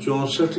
64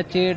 H8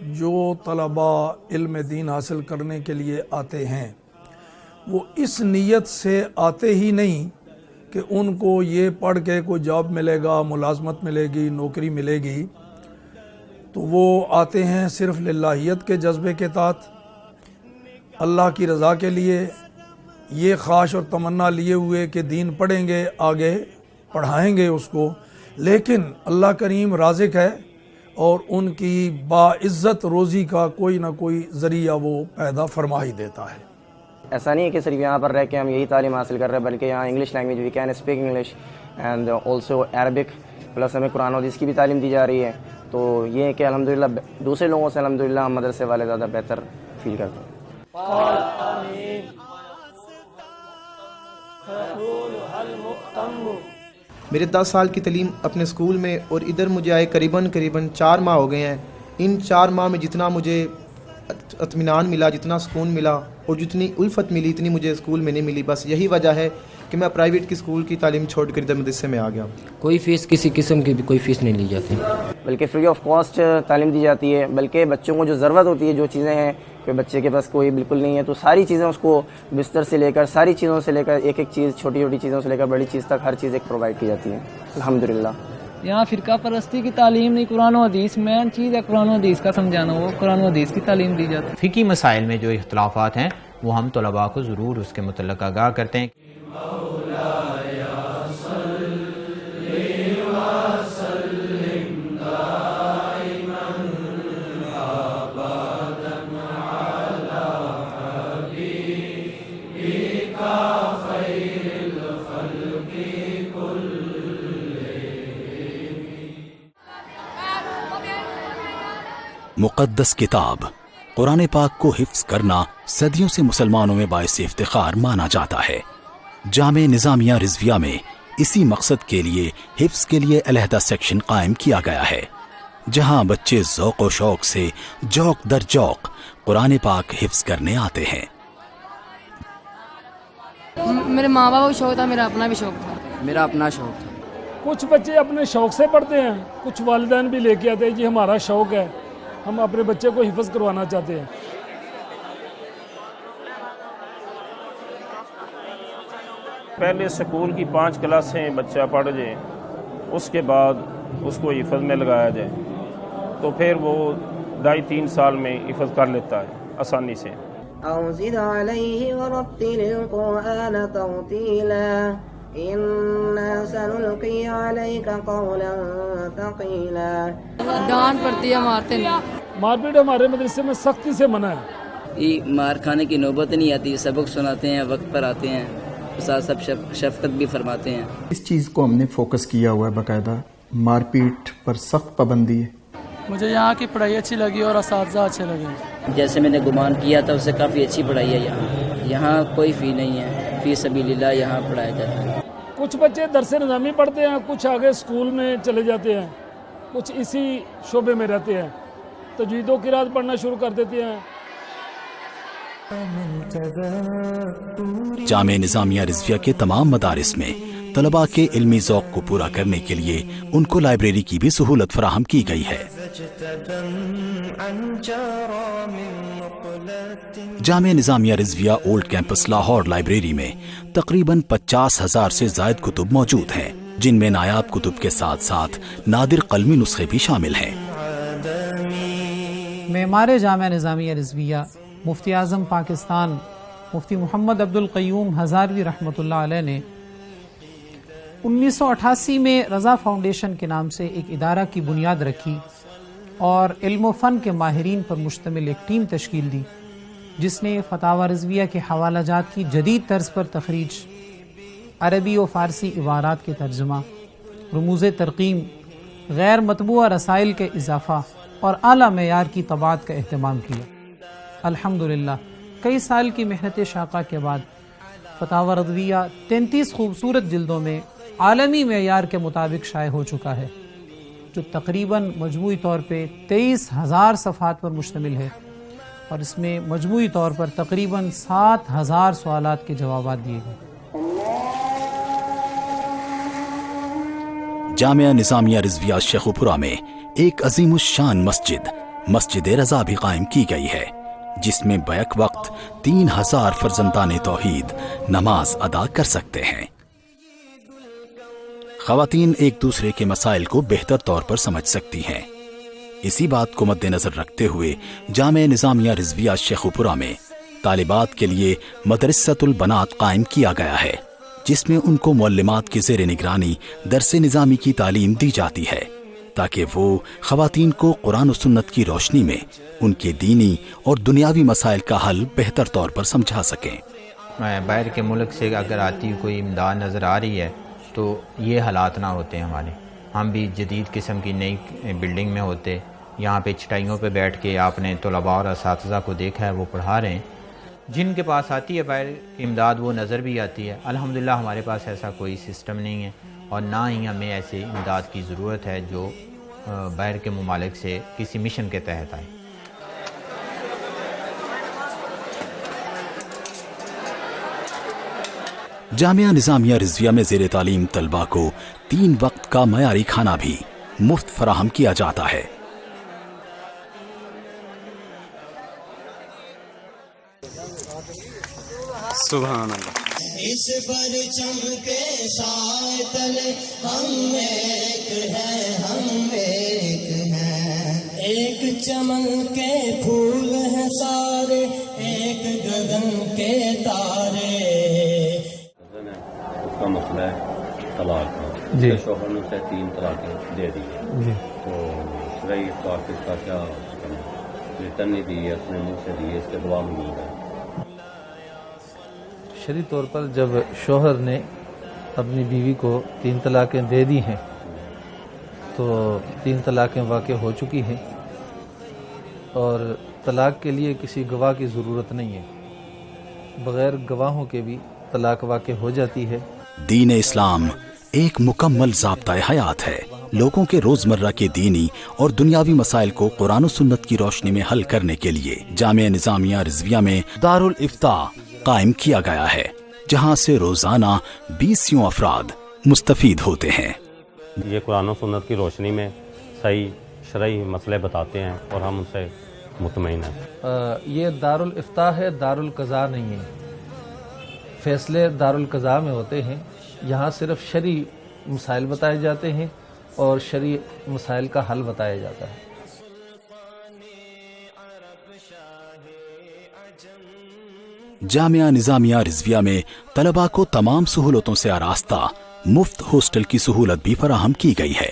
جو طلبا علم دین حاصل کرنے کے لیے آتے ہیں وہ اس نیت سے آتے ہی نہیں کہ ان کو یہ پڑھ کے کوئی جاب ملے گا، ملازمت ملے گی، نوکری ملے گی، تو وہ آتے ہیں صرف للہیت کے جذبے کے تحت، اللہ کی رضا کے لیے، یہ خواہش اور تمنا لیے ہوئے کہ دین پڑھیں گے، آگے پڑھائیں گے اس کو، لیکن اللہ کریم رازق ہے اور ان کی باعزت روزی کا کوئی نہ کوئی ذریعہ وہ پیدا فرما ہی دیتا ہے۔ ایسا نہیں ہے کہ صرف یہاں پر رہ کے ہم یہی تعلیم حاصل کر رہے ہیں، بلکہ یہاں English language we can speak English and also Arabic, plus ہمیں قرآن و حدیث کی بھی تعلیم دی جا رہی ہے۔ تو یہ ہے کہ الحمدللہ دوسرے لوگوں سے الحمدللہ ہم مدرسے والے زیادہ بہتر فیل کرتے ہیں۔ میرے 10 سال کی تعلیم اپنے اسکول میں اور ادھر مجھے آئے قریباً 4 ماہ ہو گئے ہیں۔ ان 4 ماہ میں جتنا مجھے اطمینان ملا، جتنا سکون ملا اور جتنی الفت ملی اتنی مجھے اسکول میں نہیں ملی۔ بس یہی وجہ ہے کہ میں پرائیویٹ کی اسکول کی تعلیم چھوڑ کر ادھر مدرسے میں آ گیا۔ کوئی فیس کسی قسم کی بھی کوئی فیس نہیں لی جاتی، بلکہ فری آف کاسٹ تعلیم دی جاتی ہے، بلکہ بچوں کو جو ضرورت ہوتی ہے، جو چیزیں ہیں کہ بچے کے پاس کوئی بالکل نہیں ہے، تو ساری چیزیں اس کو بستر سے لے کر، ساری چیزوں سے لے کر، ایک ایک چیز، چھوٹی چھوٹی چیزوں سے لے کر بڑی چیز تک ہر چیز ایک پرووائڈ کی جاتی ہے الحمدللہ۔ یہاں فرقہ پرستی کی تعلیم نہیں، قرآن و حدیث مین چیز ہے، قرآن و حدیث کا سمجھانا، وہ قرآن و حدیث کی تعلیم دی جاتی ہے۔ فقہی مسائل میں جو اختلافات ہیں وہ ہم طلباء کو ضرور اس کے متعلق آگاہ کرتے ہیں۔ مقدس کتاب قرآن پاک کو حفظ کرنا صدیوں سے مسلمانوں میں باعث افتخار مانا جاتا ہے۔ جامع نظامیہ رضویہ میں اسی مقصد کے لیے حفظ کے لیے علیحدہ سیکشن قائم کیا گیا ہے، جہاں بچے ذوق و شوق سے جوق در جوق قرآن پاک حفظ کرنے آتے ہیں۔ میرے ماں باپ کو شوق تھا، میرا اپنا بھی شوق تھا۔ میرا اپنا شوق تھا۔ کچھ بچے اپنے شوق سے پڑھتے ہیں، کچھ والدین بھی لے کے آتے ہیں، یہ ہمارا شوق ہے، ہم اپنے بچے کو حفظ کروانا چاہتے ہیں۔ پہلے سکول کی 5 کلاسیں بچہ پڑھ جائے، اس کے بعد اس کو حفظ میں لگایا جائے تو پھر وہ 2.5-3 سال میں حفظ کر لیتا ہے آسانی سے۔ أو زد عليه ورتل القرآن ترتيلا إنا سنلقي عليك قولا ثقيلا۔ ڈانٹ پڑتی ہے، مارتے نہیں۔ مار پیٹ ہمارے مدرسے میں سختی سے منع ہے۔ یہ مار کھانے کی نوبت نہیں آتی، سبق سناتے ہیں، وقت پر آتے ہیں، استاد سب شفقت بھی فرماتے ہیں۔ اس چیز کو ہم نے فوکس کیا ہوا ہے، باقاعدہ مار پیٹ پر سخت پابندی ہے۔ مجھے یہاں کی پڑھائی اچھی لگی اور اساتذہ اچھے لگے۔ جیسے میں نے گمان کیا تھا اس سے کافی اچھی پڑھائی ہے یہاں کوئی فی نہیں ہے، فی سبیل اللہ یہاں پڑھایا جاتا ہے۔ کچھ بچے درس نظامی پڑھتے ہیں، کچھ آگے اسکول میں چلے جاتے ہیں، کچھ اسی شعبے میں رہتے ہیں، تجوید و قرات پڑھنا شروع کر دیتے ہیں۔ جامع نظامیہ رضویہ کے تمام مدارس میں طلباء کے علمی ذوق کو پورا کرنے کے لیے ان کو لائبریری کی بھی سہولت فراہم کی گئی ہے۔ Jamia Nizamia Rizvia old campus Lahore library میں تقریباً 50,000 سے زائد کتب موجود ہیں، جن میں نایاب کتب کے ساتھ ساتھ نادر قلمی نسخے بھی شامل ہیں۔ معمار جامع نظامیہ رضویہ مفتی اعظم پاکستان مفتی محمد عبدالقیوم ہزاروی رحمۃ اللہ علیہ نے 1988 میں رضا فاؤنڈیشن کے نام سے ایک ادارہ کی بنیاد رکھی اور علم و فن کے ماہرین پر مشتمل ایک ٹیم تشکیل دی، جس نے فتاوی رضویہ کے حوالہ جات کی جدید طرز پر تخریج، عربی و فارسی عبارات کے ترجمہ، رموز ترقیم، غیر مطبوعہ رسائل کے اضافہ اور اعلیٰ معیار کی طباعت کا اہتمام کیا۔ الحمدللہ کئی سال کی محنت شاقہ کے بعد فتاوی رضویہ 33 خوبصورت جلدوں میں عالمی معیار کے مطابق شائع ہو چکا ہے، جو تقریباً مجموعی طور پہ 23,000 صفحات پر مشتمل ہے، اور اس میں مجموعی طور پر تقریباً 7,000 سوالات کے جوابات دیے گئے۔ جامعہ نظامیہ رضویہ شیخوپورہ میں ایک عظیم الشان مسجد مسجد رضا بھی قائم کی گئی ہے، جس میں بیک وقت 3000 فرزندان توحید نماز ادا کر سکتے ہیں۔ خواتین ایک دوسرے کے مسائل کو بہتر طور پر سمجھ سکتی ہیں۔ اسی بات کو مد نظر رکھتے ہوئے جامعہ نظامیہ رضویہ شیخوپورہ میں طالبات کے لیے مدرسۃ البنات قائم کیا گیا ہے، جس میں ان کو معلمات کے زیر نگرانی درس نظامی کی تعلیم دی جاتی ہے تاکہ وہ خواتین کو قرآن و سنت کی روشنی میں ان کے دینی اور دنیاوی مسائل کا حل بہتر طور پر سمجھا سکیں۔ باہر کے ملک سے اگر آتی کوئی امداد نظر آ رہی ہے تو یہ حالات نہ ہوتے ہمارے، ہم بھی جدید قسم کی نئی بلڈنگ میں ہوتے، یہاں پہ چٹائیوں پہ بیٹھ کے آپ نے طلباء اور اساتذہ کو دیکھا ہے وہ پڑھا رہے ہیں، جن کے پاس آتی ہے باہر امداد وہ نظر بھی آتی ہے۔ الحمدللہ ہمارے پاس ایسا کوئی سسٹم نہیں ہے اور نہ ہی ہمیں ایسے امداد کی ضرورت ہے جو باہر کے ممالک سے کسی مشن کے تحت آئے۔ جامعہ نظامیہ رضویہ میں زیر تعلیم طلباء کو 3 وقت کا معیاری کھانا بھی مفت فراہم کیا جاتا ہے۔ سبحان اللہ۔ اس پرچم کے سائے تلے ہم ایک ہیں، ہم ایک ہیں، ایک چمن کے پھول ہیں سارے، ایک گگن کے تارے۔ اس کا مسئلہ ہے طلاق کا، جی شوہر نے اسے 3 طلاقیں دے دی جی تو شرعی طور پر اس کا کیا ریٹرن نہیں دی ہے، اس نے منہ سے دی، اس کے دعا میں نہیں ہے۔ شرعی طور پر جب شوہر نے اپنی بیوی کو 3 طلاقیں دے دی ہیں تو 3 طلاقیں واقع ہو چکی ہیں اور طلاق کے لیے کسی گواہ کی ضرورت نہیں ہے، بغیر گواہوں کے بھی طلاق واقع ہو جاتی ہے۔ دین اسلام ایک مکمل ضابطہ حیات ہے، لوگوں کے روزمرہ کے دینی اور دنیاوی مسائل کو قرآن و سنت کی روشنی میں حل کرنے کے لیے جامعہ نظامیہ رضویہ میں دارالافتاء قائم کیا گیا ہے، جہاں سے روزانہ 20 افراد مستفید ہوتے ہیں۔ یہ قرآن و سنت کی روشنی میں صحیح شرعی مسئلے بتاتے ہیں اور ہم ان سے مطمئن ہیں۔ یہ دارالافتاء ہے، دارالقضاء نہیں ہے۔ فیصلے دارالقضاء میں ہوتے ہیں، یہاں صرف شرعی مسائل بتائے جاتے ہیں اور شرعی مسائل کا حل بتایا جاتا ہے۔ جامعہ نظامیہ رضویہ میں طلباء کو تمام سہولتوں سے آراستہ مفت ہاسٹل کی سہولت بھی فراہم کی گئی ہے۔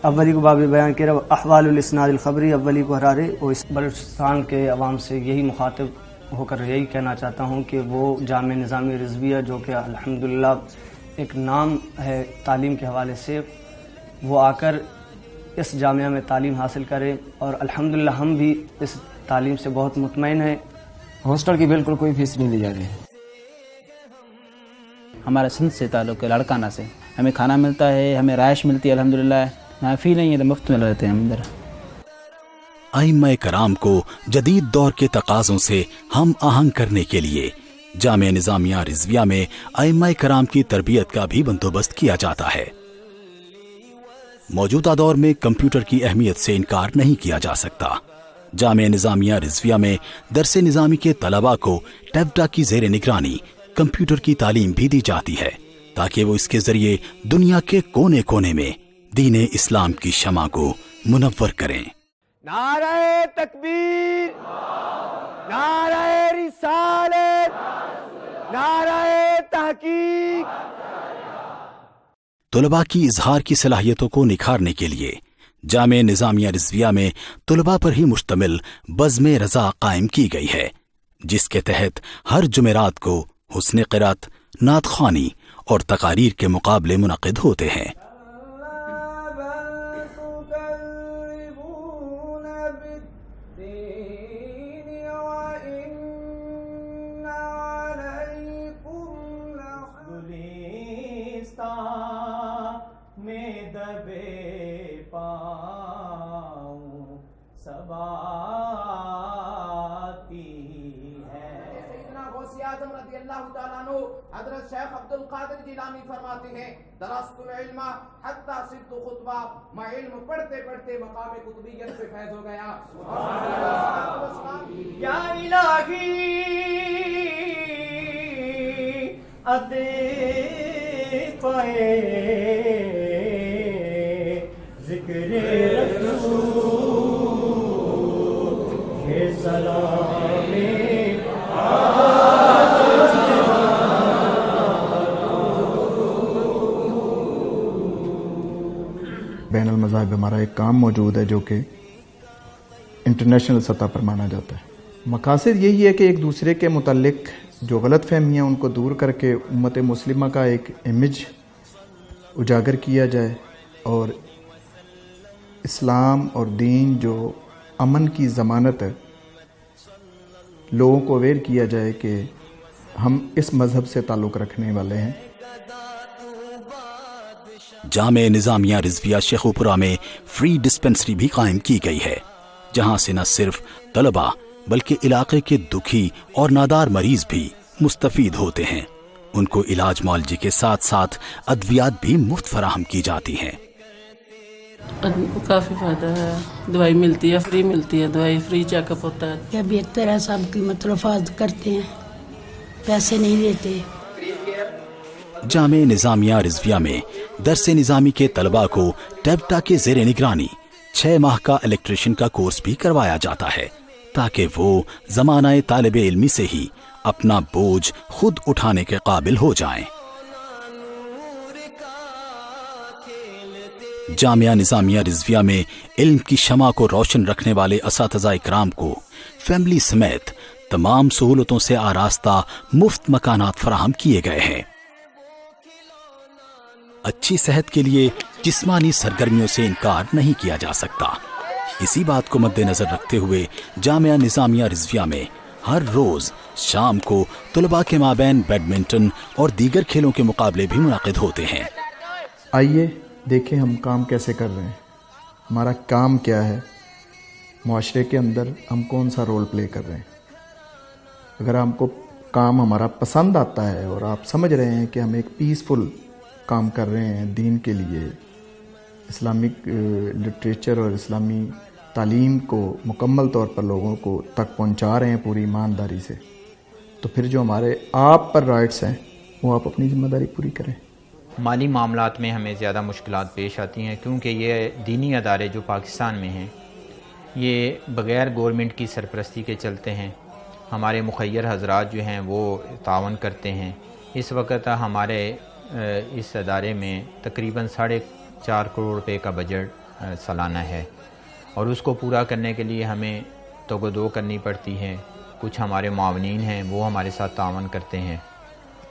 اولی کو باب بیان کے رب احوال الاسناد الخبری اولی کو حرارے، اور اس بلوچستان کے عوام سے یہی مخاطب ہو کر یہی کہنا چاہتا ہوں کہ وہ جامعہ نظامیہ رضویہ جو کہ الحمدللہ ایک نام ہے تعلیم کے حوالے سے، وہ آ کر اس جامعہ میں تعلیم حاصل کرے، اور الحمدللہ ہم بھی اس تعلیم سے بہت مطمئن ہیں۔ ہاسٹل کی بالکل کوئی فیس نہیں لی جا رہی ہے۔ ہمارا سندھ سے تعلق ہے، لڑکانہ سے، ہمیں کھانا ملتا ہے، ہمیں رہائش ملتی ہے، الحمدللہ یہاں فی نہیں ہے تو مفت میں رہتے ہیں ہم ادھر۔ ائمہ کرام کو جدید دور کے تقاضوں سے ہم آہنگ کرنے کے لیے جامعہ نظامیہ رضویہ میں ائمہ کرام کی تربیت کا بھی بندوبست کیا جاتا ہے۔ موجودہ دور میں کمپیوٹر کی اہمیت سے انکار نہیں کیا جا سکتا۔ جامعہ نظامیہ رضویہ میں درس نظامی کے طلباء کو ٹیبٹا کی زیر نگرانی کمپیوٹر کی تعلیم بھی دی جاتی ہے تاکہ وہ اس کے ذریعے دنیا کے کونے کونے میں دین اسلام کی شمع کو منور کریں۔ نعرہ تکبیر، نعرہ رسالت، نعرہ تحقیق۔ طلباء کی اظہار کی صلاحیتوں کو نکھارنے کے لیے جامعہ نظامیہ رضویہ میں طلباء پر ہی مشتمل بزم رضا قائم کی گئی ہے، جس کے تحت ہر جمعرات کو حسن قرات، نعت خوانی اور تقاریر کے مقابلے منعقد ہوتے ہیں۔ حضرت شیخ عبد القادر جیلانی فرماتے ہیں درست العلم حتی صرت خطبہ، میں علم پڑھتے پڑھتے مقام قطبیت پہ فیض ہو گیا. یا الہی ادے پائے ذکر رسول کے سلام بین المذاہب ہمارا ایک کام موجود ہے جو کہ انٹرنیشنل سطح پر مانا جاتا ہے. مقاصد یہی ہے کہ ایک دوسرے کے متعلق جو غلط فہمیاں ان کو دور کر کے امت مسلمہ کا ایک امیج اجاگر کیا جائے اور اسلام اور دین جو امن کی ضمانت ہے لوگوں کو اویئر کیا جائے کہ ہم اس مذہب سے تعلق رکھنے والے ہیں. جامع نظامیہ رضویہ شیخوپورہ میں فری ڈسپنسری بھی قائم کی گئی ہے، جہاں سے نہ صرف طلبہ بلکہ علاقے کے دکھی اور نادار مریض بھی مستفید ہوتے ہیں. ان کو علاج معالجے کے ساتھ ساتھ ادویات بھی مفت فراہم کی جاتی ہیں. کافی فائدہ ہے، دوائی ملتی ہے، فری ملتی ہے دوائی، فری چیک اپ ہوتا ہے. یہ بہتر ہے، سب کی مصروفات کرتے ہیں، پیسے نہیں دیتے. جامع نظامیہ رضویہ میں درس نظامی کے طلباء کو ٹیبٹا کے زیر نگرانی 6 ماہ کا الیکٹریشین کا کورس بھی کروایا جاتا ہے تاکہ وہ زمانہ طالب علمی سے ہی اپنا بوجھ خود اٹھانے کے قابل ہو جائیں. جامعہ نظامیہ رضویہ میں علم کی شمع کو روشن رکھنے والے اساتذہ اکرام کو فیملی سمیت تمام سہولتوں سے آراستہ مفت مکانات فراہم کیے گئے ہیں. اچھی صحت کے لیے جسمانی سرگرمیوں سے انکار نہیں کیا جا سکتا. اسی بات کو مد نظر رکھتے ہوئے جامعہ نظامیہ رضویہ میں ہر روز شام کو طلباء کے مابین بیڈمنٹن اور دیگر کھیلوں کے مقابلے بھی منعقد ہوتے ہیں. آئیے دیکھیں ہم کام کیسے کر رہے ہیں، ہمارا کام کیا ہے، معاشرے کے اندر ہم کون سا رول پلے کر رہے ہیں. اگر ہم کو کام ہمارا پسند آتا ہے اور آپ سمجھ رہے ہیں کہ ہم ایک پیسفل کام کر رہے ہیں دین کے لیے، اسلامک لٹریچر اور اسلامی تعلیم کو مکمل طور پر لوگوں کو تک پہنچا رہے ہیں پوری ایمانداری سے، تو پھر جو ہمارے آپ پر رائٹس ہیں وہ آپ اپنی ذمہ داری پوری کریں. مالی معاملات میں ہمیں زیادہ مشکلات پیش آتی ہیں کیونکہ یہ دینی ادارے جو پاکستان میں ہیں یہ بغیر گورنمنٹ کی سرپرستی کے چلتے ہیں. ہمارے مخیر حضرات جو ہیں وہ تعاون کرتے ہیں. اس وقت ہمارے اس ادارے میں تقریباً 4.5 کروڑ روپے کا بجٹ سالانہ ہے اور اس کو پورا کرنے کے لیے ہمیں توگو کرنی پڑتی ہے. کچھ ہمارے معاونین ہیں وہ ہمارے ساتھ تعاون کرتے ہیں.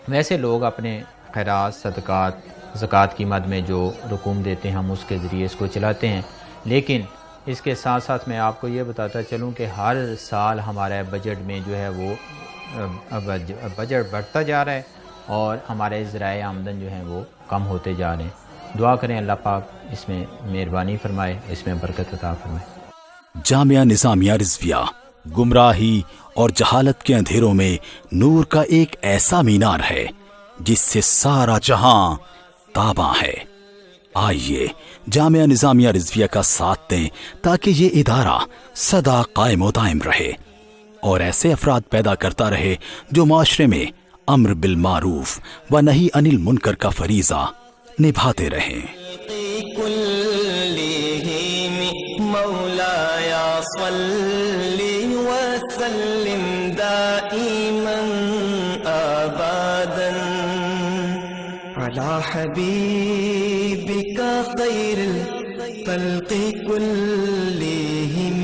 ویسے لوگ اپنے خیرات، صدقات، زکوٰۃ کی مد میں جو رقوم دیتے ہیں ہم اس کے ذریعے اس کو چلاتے ہیں. لیکن اس کے ساتھ ساتھ میں آپ کو یہ بتاتا چلوں کہ ہر سال ہمارا بجٹ میں جو ہے وہ بجٹ بڑھتا جا رہا ہے اور ہمارے ذرائع آمدن جو ہیں وہ کم ہوتے جا رہے ہیں. دعا کریں اللہ پاک اس میں مہربانی فرمائے، اس میں برکت عطا فرمائے. جامعہ نظامیہ رضویہ گمراہی اور جہالت کے اندھیروں میں نور کا ایک ایسا مینار ہے جس سے سارا جہاں تاباں ہے. آئیے جامعہ نظامیہ رضویہ کا ساتھ دیں تاکہ یہ ادارہ سدا قائم و دائم رہے اور ایسے افراد پیدا کرتا رہے جو معاشرے میں امر بالمعروف و نہی عن المنکر کا فریضہ نبھاتے رہیں. مولایا صلی وسلم دائما ابدا علی حبیبک خیر الخلق کلہم